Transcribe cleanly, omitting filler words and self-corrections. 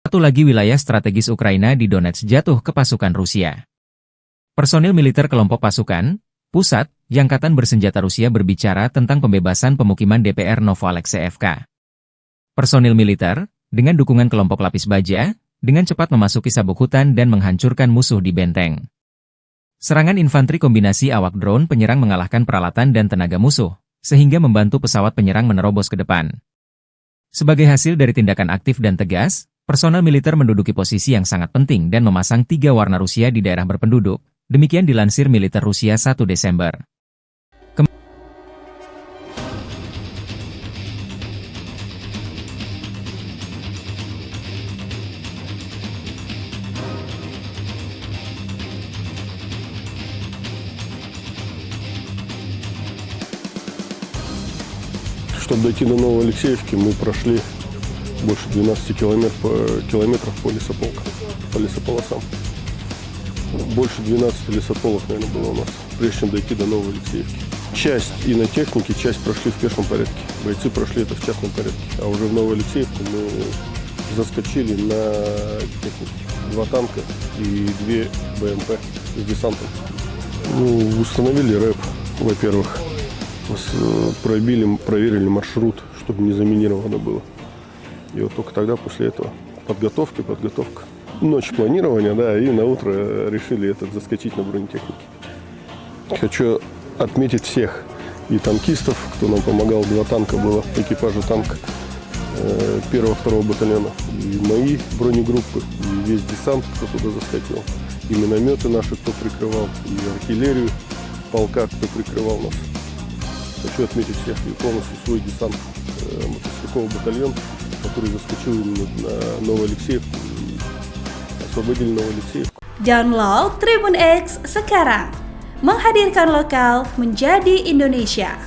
Satu lagi wilayah strategis Ukraina di Donetsk jatuh ke pasukan Rusia. Personil militer kelompok pasukan pusat Angkatan Bersenjata Rusia berbicara tentang pembebasan pemukiman DPR Novoalexeyevka. Personil militer, dengan dukungan kelompok lapis baja, dengan cepat memasuki sabuk hutan dan menghancurkan musuh di benteng. Serangan infanteri kombinasi awak drone penyerang mengalahkan peralatan dan tenaga musuh, sehingga membantu pesawat penyerang menerobos ke depan. Sebagai hasil dari tindakan aktif dan tegas, personel militer menduduki posisi yang sangat penting dan memasang 3 warna Rusia di daerah berpenduduk. Demikian dilansir militer Rusia 1 Desember. Чтобы дойти до Новоалексеевки, мы прошли больше 12 километров по лесополосам. Больше 12 лесополос, наверное, было у нас, прежде чем дойти до Новоалексеевки. Часть и на технике, часть прошли в пешем порядке. Бойцы прошли это в частном порядке. А уже в Новоалексеевку мы заскочили на технике. 2 танка и 2 БМП с десантом. Установили рэп, во-первых. Проверили маршрут, чтобы не заминировано было. И вот только тогда, после этого, подготовка. Ночь планирования, да, и на утро решили заскочить на бронетехнике. Хочу отметить всех и танкистов, кто нам помогал. 2 танка было, экипажа танка 1-2 батальона. И мои бронегруппы, и весь десант, кто туда заскочил. И минометы наши, кто прикрывал, и артиллерию полка, кто прикрывал нас. Хочу отметить всех и полностью свой десант, мотострелковый батальон, который заскочил именно на Новоалексеевку и освободили Новоалексеевку. Download Tribun X sekarang, menghadirkan lokal menjadi Indonesia.